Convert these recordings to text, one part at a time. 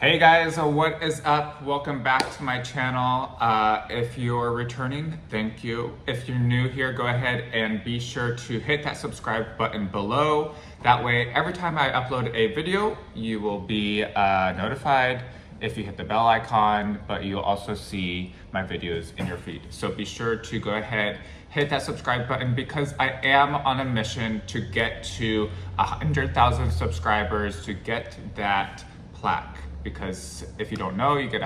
Hey guys, what is up? Welcome back to my channel. If you're returning, thank you. If you're new here, go ahead and be sure to hit that subscribe button below. That way, every time I upload a video, you will be notified if you hit the bell icon, but you'll also see my videos in your feed. So be sure to go ahead, hit that subscribe button because I am on a mission to get to 100,000 subscribers to get that plaque. Because if you don't know, you get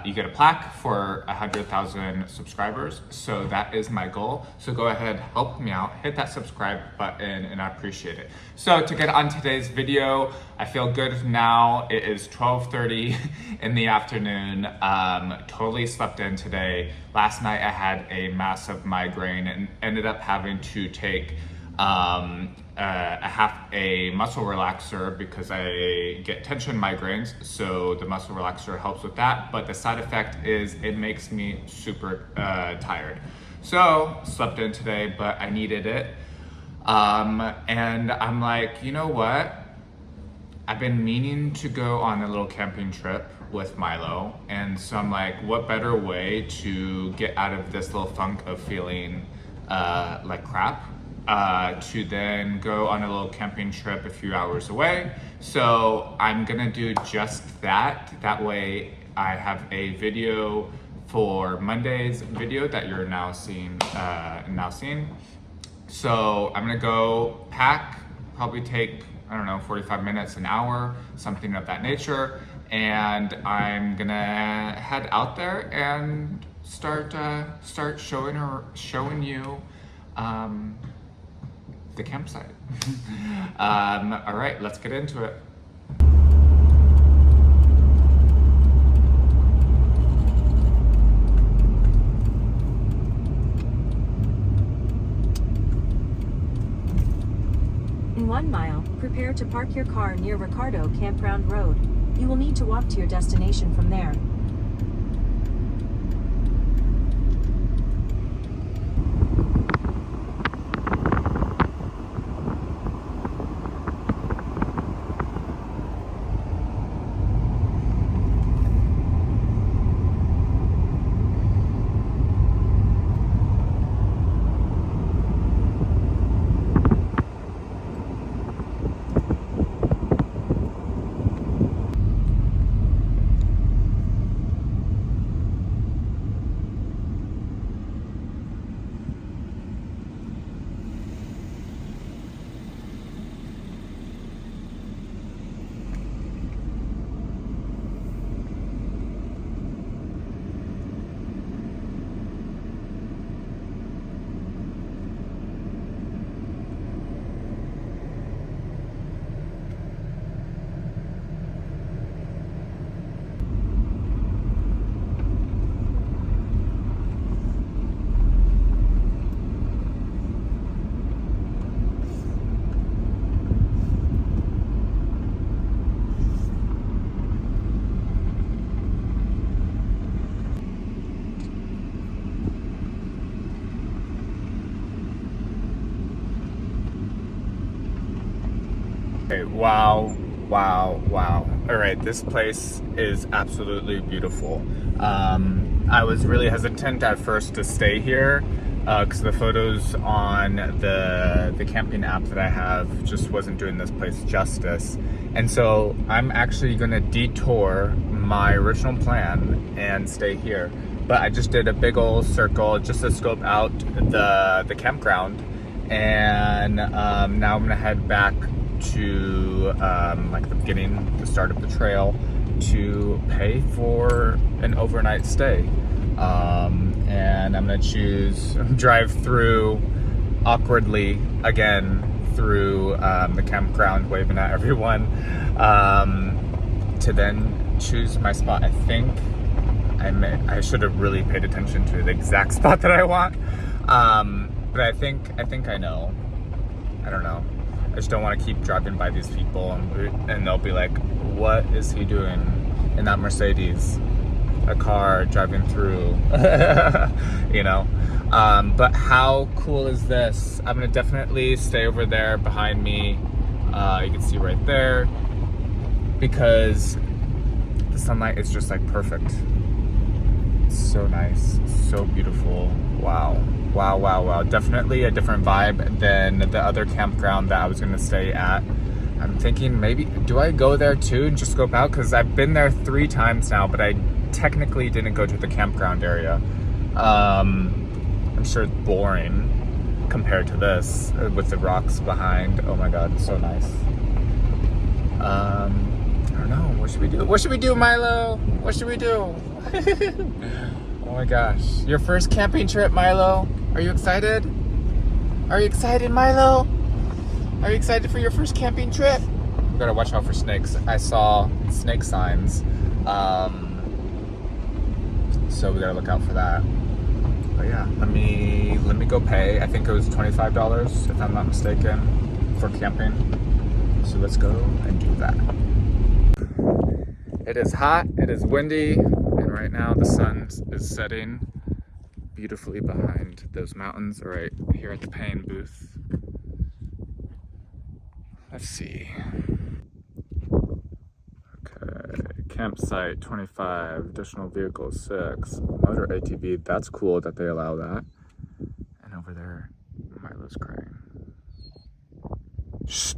you get a plaque for 100,000 subscribers. So that is my goal. So go ahead, help me out, hit that subscribe button, and I appreciate it. So to get on today's video, I feel good now. It is 12:30 in the afternoon. Totally slept in today. Last night I had a massive migraine and ended up having to take a muscle relaxer because I get tension migraines, so the muscle relaxer helps with that, but the side effect is it makes me super tired. So slept in today, but I needed it, and I'm like, you know what, I've been meaning to go on a little camping trip with Milo, and so I'm like, what better way to get out of this little funk of feeling like crap to then go on a little camping trip a few hours away. So I'm gonna do just that. That way I have a video for Monday's video that you're now seeing. So I'm gonna go pack, probably take, I don't know, 45 minutes, an hour, something of that nature. And I'm gonna head out there and start showing you the campsite. All right, let's get into it. In 1 mile, prepare to park your car near Ricardo Campground Road. You will need to walk to your destination from there. Okay, wow. All right, this place is absolutely beautiful. I was really hesitant at first to stay here because the photos on the camping app that I have just wasn't doing this place justice. And so I'm actually gonna detour my original plan and stay here. But I just did a big old circle just to scope out the campground. And now I'm gonna head back to like the beginning, the start of the trail, to pay for an overnight stay. And I'm gonna drive through awkwardly again through the campground, waving at everyone, to then choose my spot. I think I should have really paid attention to the exact spot that I want, but I think I know. I don't know. I just don't want to keep driving by these people and they'll be like, what is he doing in that Mercedes? A car driving through, you know? But how cool is this? I'm gonna definitely stay over there behind me. You can see right there, because the sunlight is just like perfect. So nice, so beautiful. Wow. Wow, wow, wow. Definitely a different vibe than the other campground that I was gonna stay at. I'm thinking maybe, do I go there too and just scope out? Because I've been there 3 times now, but I technically didn't go to the campground area. I'm sure it's boring compared to this with the rocks behind. Oh my God, so nice. I don't know, what should we do? What should we do, Milo? What should we do? Oh my gosh, your first camping trip, Milo? Are you excited? Are you excited, Milo? Are you excited for your first camping trip? We gotta watch out for snakes. I saw snake signs, so we gotta look out for that. But yeah, let me go pay. I think it was $25, if I'm not mistaken, for camping. So let's go and do that. It is hot, it is windy, and right now the sun is setting beautifully behind those mountains right here at the paying booth. Let's see. Okay, campsite 25, additional vehicles 6, motor ATV, that's cool that they allow that. And over there, Milo's crying. Shh.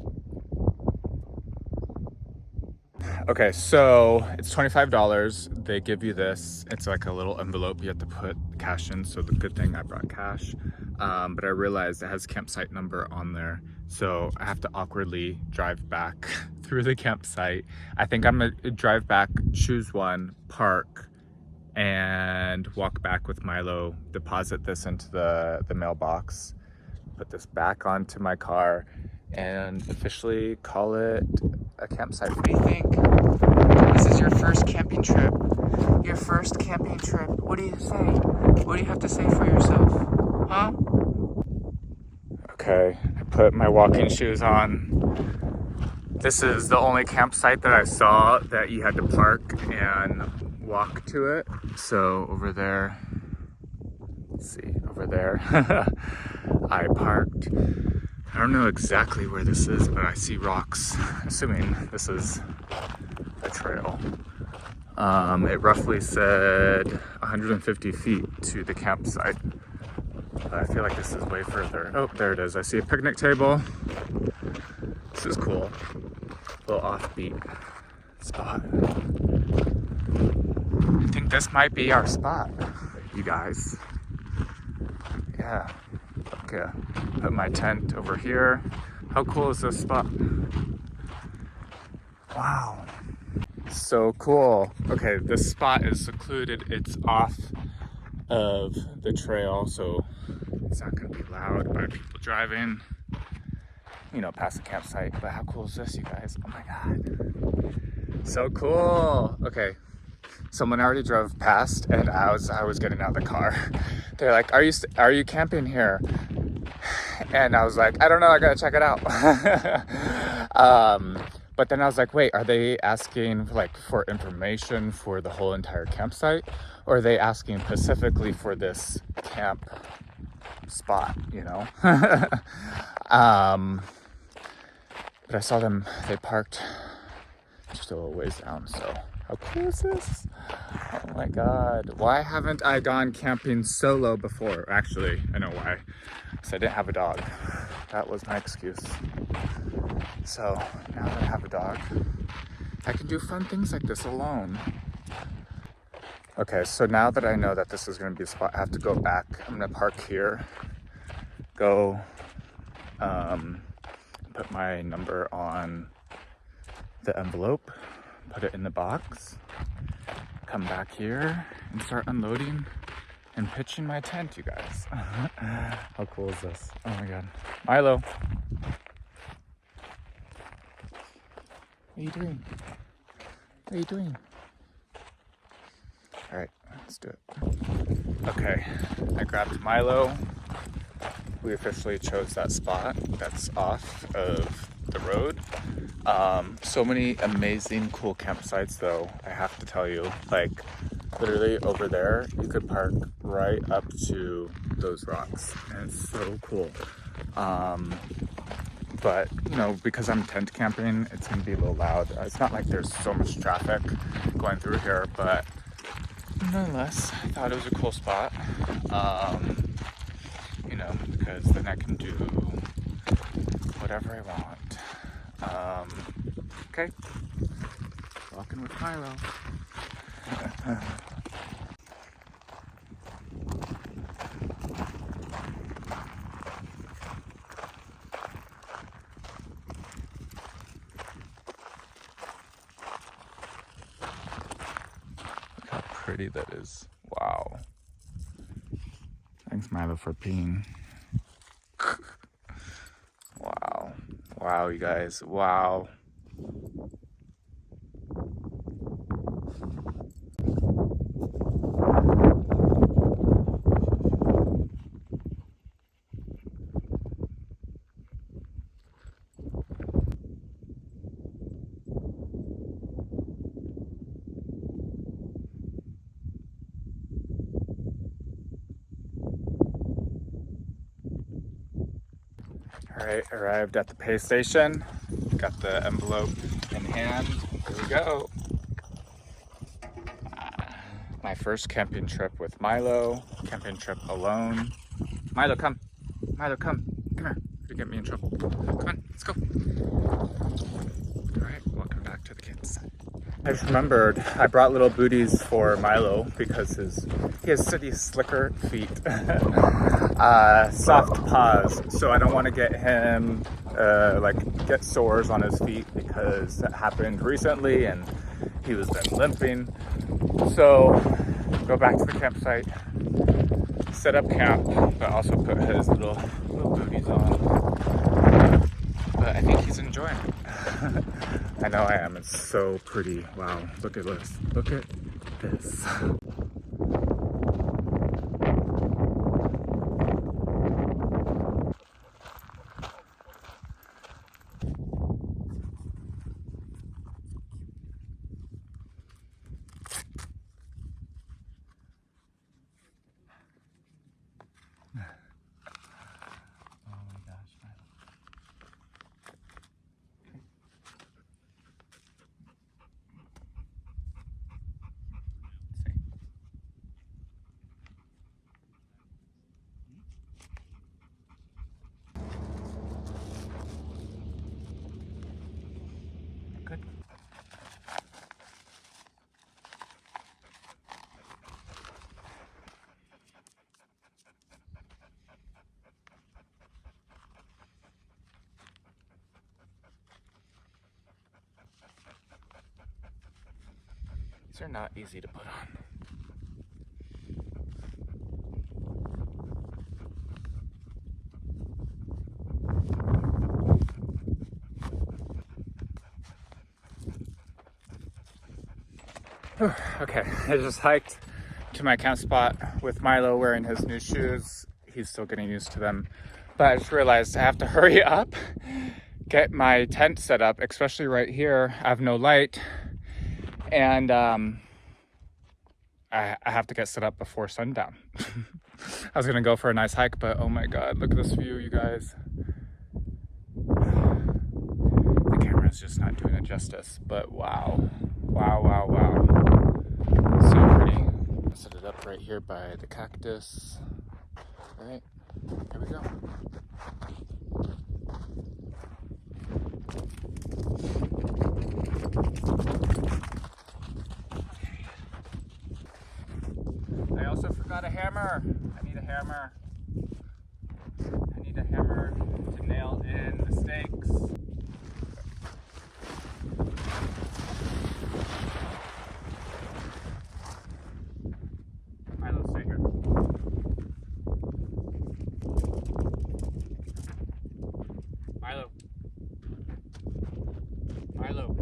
Okay, so it's $25. They give you this. It's like a little envelope you have to put cash in. So the good thing I brought cash, but I realized it has campsite number on there. So I have to awkwardly drive back through the campsite. I think I'm gonna drive back, choose one, park, and walk back with Milo, deposit this into the mailbox, put this back onto my car, and officially call it a campsite. What do you think? This is your first camping trip. Your first camping trip. What do you say? What do you have to say for yourself? Huh? Okay, I put my walking shoes on. This is the only campsite that I saw that you had to park and walk to it. So over there, let's see, over there, I parked. I don't know exactly where this is, but I see rocks, assuming this is a trail. It roughly said 150 feet to the campsite. But I feel like this is way further. Oh, there it is. I see a picnic table. This is cool. A little offbeat spot. I think this might be our spot, you guys. Yeah. Okay, put my tent over here. How cool is this spot? Wow, so cool. Okay, this spot is secluded. It's off of the trail, so it's not gonna be loud by people driving, you know, past the campsite. But how cool is this, you guys? Oh my God, so cool. Okay, someone already drove past, and I was getting out of the car. They're like, are you camping here? And I was like, I don't know, I gotta check it out. But then I was like, wait, are they asking like for information for the whole entire campsite? Or are they asking specifically for this camp spot, you know? But I saw them, they parked just a little ways down, so how cool is this? Oh my God, why haven't I gone camping solo before? Actually, I know why. Because I didn't have a dog. That was my excuse. So now that I have a dog, I can do fun things like this alone. Okay, so now that I know that this is gonna be a spot, I have to go back. I'm gonna park here, go put my number on the envelope, put it in the box, come back here and start unloading and pitching my tent, you guys. How cool is this? Oh my God. Milo. What are you doing? What are you doing? All right, let's do it. Okay, I grabbed Milo. We officially chose that spot that's off of the road. So many amazing, cool campsites though, I have to tell you. Like, literally over there, you could park right up to those rocks, and it's so cool. but you know, because I'm tent camping, it's gonna be a little loud. It's not like there's so much traffic going through here, but nonetheless, I thought it was a cool spot. You know, because then I can do whatever I want. Okay, walking with Milo. Look how pretty that is. Wow. Thanks, Milo, for peeing. Wow. Wow, you guys. Wow. All right, arrived at the pay station. Got the envelope in hand. Here we go. My first camping trip with Milo. Camping trip alone. Milo, come. Milo, come. Come here. You get me in trouble. Come on, let's go. All right, welcome back to the kids. I just remembered I brought little booties for Milo because he has city slicker feet, soft paws. So I don't want to get him get sores on his feet because that happened recently and he was then limping. So go back to the campsite, set up camp, but also put his little booties on. But I think he's enjoying it. I know I am. It's so pretty. Wow. Look at this. Look at this. Good. These are not easy to put on. Okay, I just hiked to my camp spot with Milo wearing his new shoes. He's still getting used to them. But I just realized I have to hurry up, get my tent set up, especially right here. I have no light. And I have to get set up before sundown. I was gonna go for a nice hike, but oh my God, look at this view, you guys. The camera's just not doing it justice, but wow. Wow, wow, wow. So pretty. I'll set it up right here by the cactus. All right, here we go. I also forgot a hammer. I need a hammer. I need a hammer to nail in the stakes. Milo, stay here. Milo. Milo.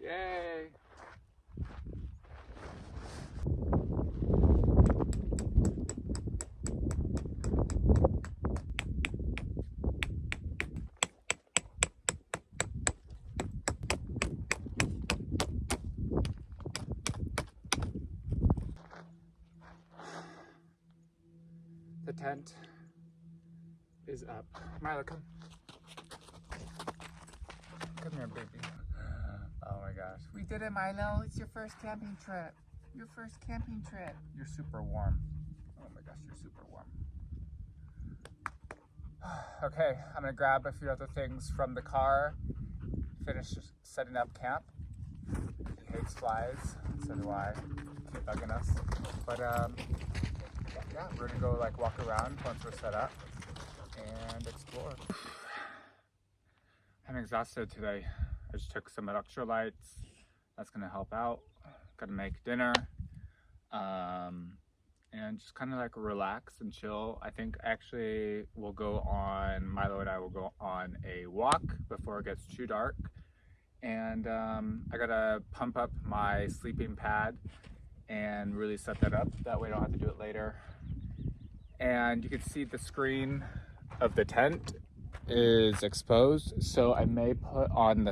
Yay! The tent is up. Milo, come. Come here, baby. Oh my gosh. We did it, Milo. It's your first camping trip. Your first camping trip. You're super warm. Oh my gosh, you're super warm. Okay, I'm gonna grab a few other things from the car, finish setting up camp. He hates flies, so do I. Keep bugging us. But yeah, we're gonna go like walk around once we're set up and explore. I'm exhausted today. I just took some electrolytes. That's gonna help out. Gotta make dinner. And just kind of like relax and chill. I think actually Milo and I will go on a walk before it gets too dark. And I gotta pump up my sleeping pad and really set that up. That way I don't have to do it later. And you can see the screen of the tent is exposed, so I may put on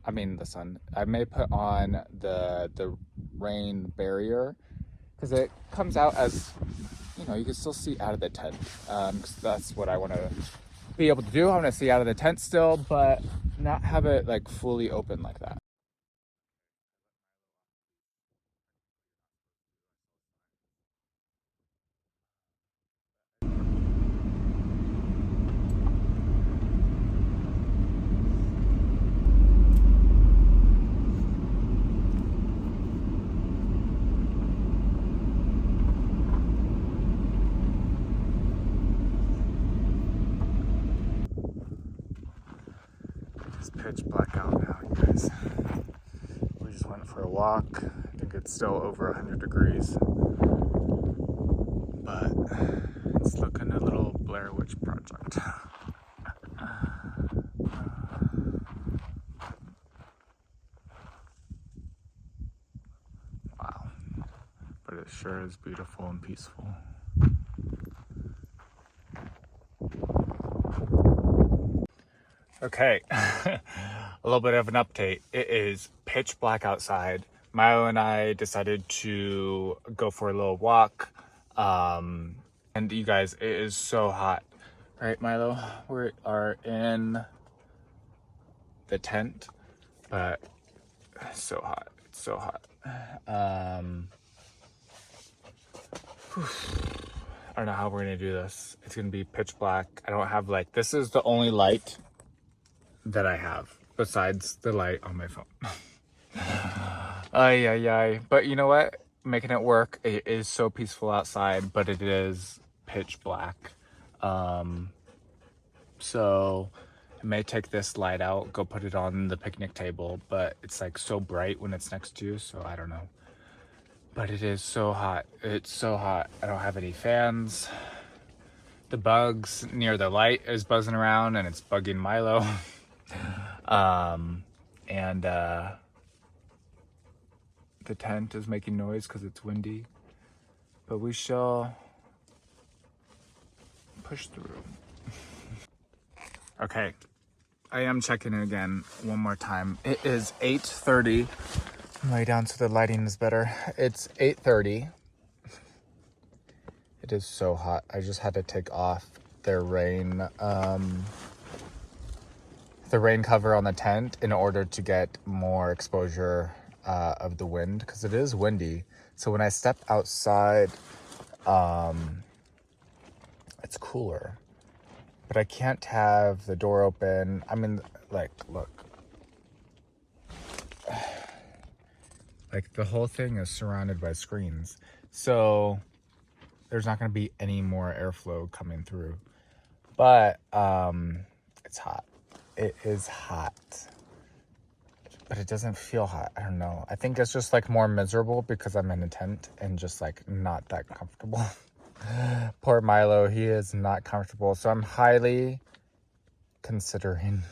I may put on the rain barrier, because it comes out as, you know, you can still see out of the tent, because that's what I want to be able to do. I want to see out of the tent still, but not have it like fully open like that. It's pitch black out now, you guys. We just went for a walk. I think it's still over 100 degrees. But it's looking a little Blair Witch Project. Wow. But it sure is beautiful and peaceful. Okay, a little bit of an update. It is pitch black outside. Milo and I decided to go for a little walk. And you guys, it is so hot. Right, Milo? We are in the tent, but it's so hot. It's so hot. I don't know how we're gonna do this. It's gonna be pitch black. I don't have this is the only light that I have besides the light on my phone. Ay, ay, ay. But you know what? Making it work. It is so peaceful outside, but it is pitch black. So I may take this light out, go put it on the picnic table, but it's so bright when it's next to you, so I don't know. But it is so hot. It's so hot. I don't have any fans. The bugs near the light is buzzing around and it's bugging Milo. The tent is making noise because it's windy, but we shall push through. Okay, I am checking in again one more time. It is 8:30. Lay down so the lighting is better. It's 8:30. It is so hot. I just had to take off the rain cover on the tent in order to get more exposure of the wind, because it is windy. So when I step outside, it's cooler, but I can't have the door open. I mean, look, the whole thing is surrounded by screens, so there's not going to be any more airflow coming through. But it's hot. It is hot, but it doesn't feel hot. I don't know. I think it's just more miserable because I'm in a tent and just not that comfortable. Poor Milo, he is not comfortable. So I'm highly considering,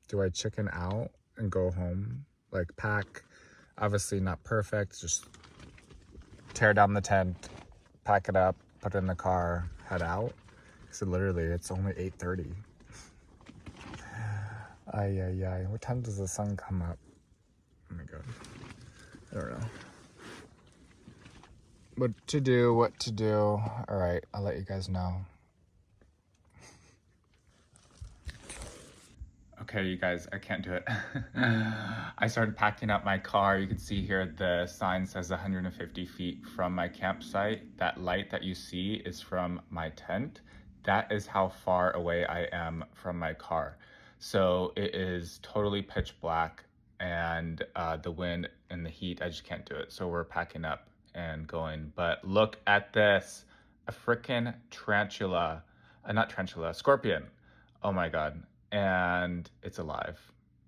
do I chicken out and go home like pack. Obviously not perfect, just tear down the tent, pack it up, put it in the car, head out. So literally it's only 8:30. Ay. What time does the sun come up? Oh my god. I don't know. What to do. All right, I'll let you guys know. Okay, you guys, I can't do it. I started packing up my car. You can see here the sign says 150 feet from my campsite. That light that you see is from my tent. That is how far away I am from my car. So it is totally pitch black, and the wind and the heat, I just can't do it. So we're packing up and going. But look at this, a freaking tarantula, not tarantula, scorpion. Oh my God. And it's alive,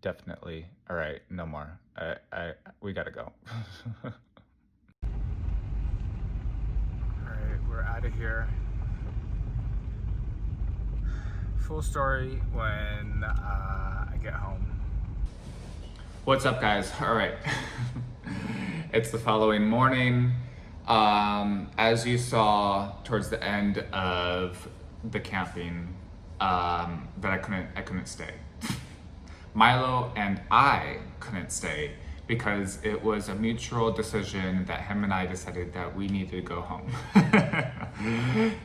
definitely. All right, no more. We gotta go. All right, we're out of here. Full story when I get home. What's up, guys? All right, it's the following morning. As you saw towards the end of the camping, that I couldn't stay. Milo and I couldn't stay because it was a mutual decision that him and I decided that we needed to go home.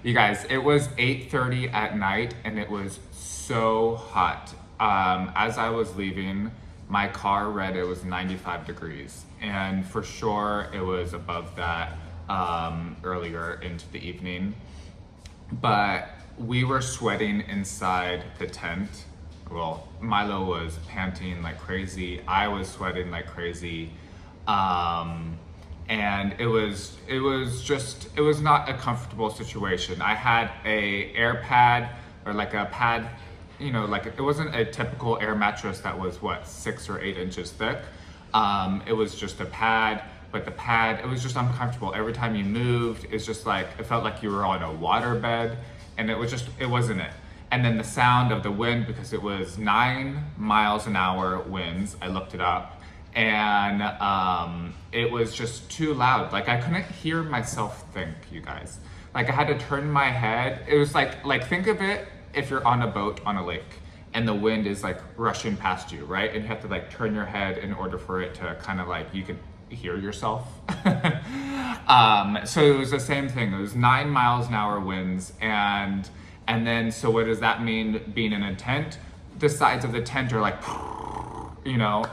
You guys, it was 8:30 at night and it was so hot. As I was leaving, my car read it was 95 degrees, and for sure it was above that earlier into the evening. But we were sweating inside the tent. Well, Milo was panting like crazy. I was sweating like crazy. And it was not a comfortable situation. I had a air pad, or like a pad, like it wasn't a typical air mattress that was what, 6 or 8 inches thick. It was just a pad, but the pad, it was just uncomfortable. Every time you moved, it's just like, it felt like you were on a water bed. And it wasn't it. And then the sound of the wind, because it was 9 miles an hour winds, I looked it up, and it was just too loud. Like I couldn't hear myself think, you guys. Like I had to turn my head. It was like think of it if you're on a boat on a lake and the wind is like rushing past you, right? And you have to like turn your head in order for it to kind of like, you could hear yourself. So it was the same thing. It was 9 miles an hour winds, and then so what does that mean being in a tent? The sides of the tent are like,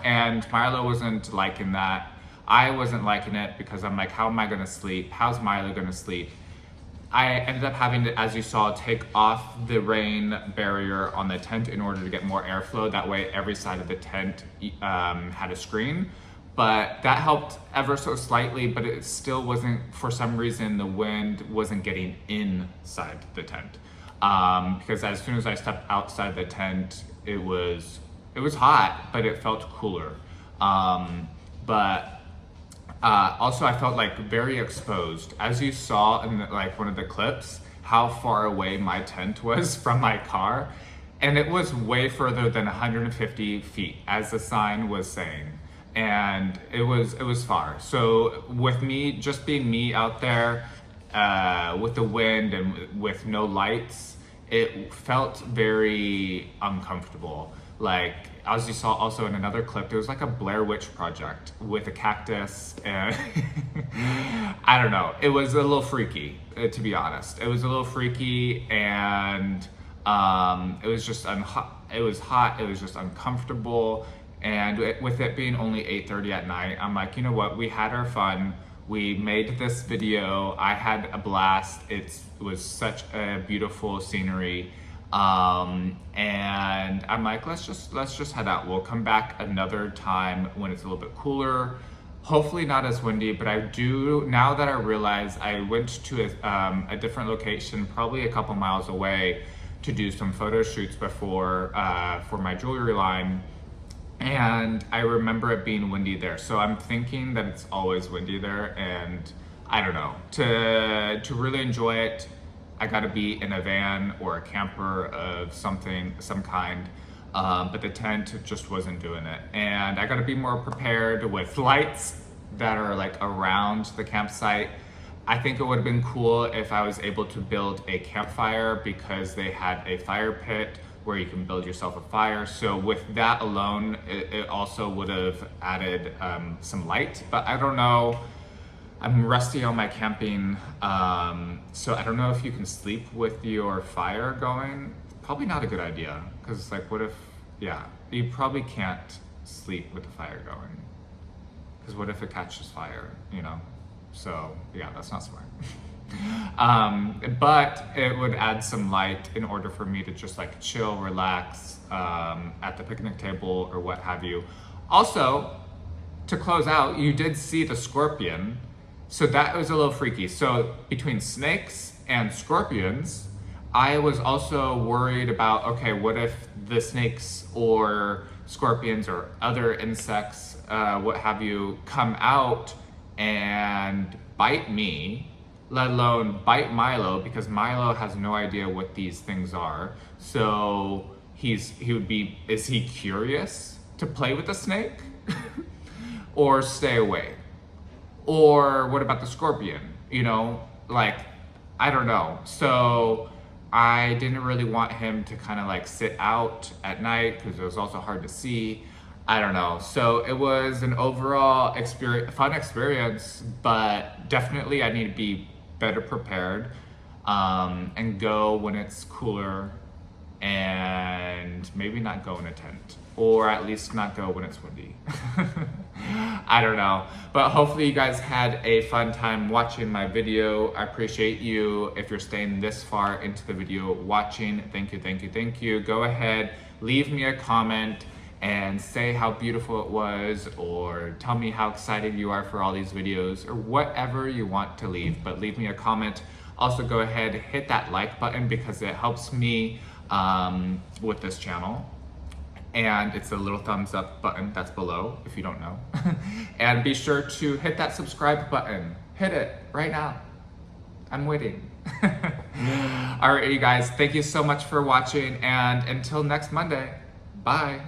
and Milo wasn't liking that. I wasn't liking it because I'm like, how am I gonna sleep? How's Milo gonna sleep? I ended up having to, as you saw, take off the rain barrier on the tent in order to get more airflow. That way every side of the tent had a screen. But that helped ever so slightly, but it still wasn't, for some reason, the wind wasn't getting inside the tent. Because as soon as I stepped outside the tent, it was hot, but it felt cooler. But also I felt like very exposed. As you saw in like one of the clips, how far away my tent was from my car. And it was way further than 150 feet, as the sign was saying. And it was far. So with me, just being me out there, with the wind and with no lights, it felt very uncomfortable. Like, as you saw also in another clip, there was like a Blair Witch Project with a cactus, and I don't know. It was a little freaky, to be honest. It was a little freaky, and it was just it was hot. It was just uncomfortable. And with it being only 8:30 at night, I'm like, you know what? We had our fun. We made this video. I had a blast. It was such a beautiful scenery. And I'm like, let's just head out. We'll come back another time when it's a little bit cooler. Hopefully not as windy, but I do, now that I realize, I went to a different location, probably a couple miles away, to do some photo shoots before, for my jewelry line. And I remember it being windy there. So I'm thinking that it's always windy there, and I don't know. To really enjoy it, I gotta be in a van or a camper of some kind. but the tent just wasn't doing it. And I gotta be more prepared with lights that are like around the campsite. I think it would have been cool if I was able to build a campfire because they had a fire pit where you can build yourself a fire. So with that alone, it also would have added some light, but I don't know. I'm rusty on my camping, so I don't know if you can sleep with your fire going. Probably not a good idea, because like what if, yeah, you probably can't sleep with the fire going. Because what if it catches fire, you know? So yeah, that's not smart. But it would add some light in order for me to just like chill, relax at the picnic table or what have you. Also, to close out, you did see the scorpion. So that was a little freaky. So between snakes and scorpions, I was also worried about, okay, what if the snakes or scorpions or other insects, what have you, come out and bite me, let alone bite Milo, because Milo has no idea what these things are. So is he curious to play with the snake or stay away? Or what about the scorpion? You know, like, I don't know. So I didn't really want him to kind of like sit out at night because it was also hard to see. I don't know. So it was an overall fun experience, but definitely I need to be better prepared and go when it's cooler and maybe not go in a tent, or at least not go when it's windy. I don't know, but hopefully you guys had a fun time watching my video. I appreciate you if you're staying this far into the video watching. Thank you, thank you, thank you. Go ahead, leave me a comment and say how beautiful it was, or tell me how excited you are for all these videos, or whatever you want to leave, but leave me a comment. Also go ahead, hit that like button because it helps me with this channel. And it's a little thumbs up button that's below if you don't know. And be sure to hit that subscribe button. Hit it right now. I'm waiting. All right, you guys, thank you so much for watching, and until next Monday, bye.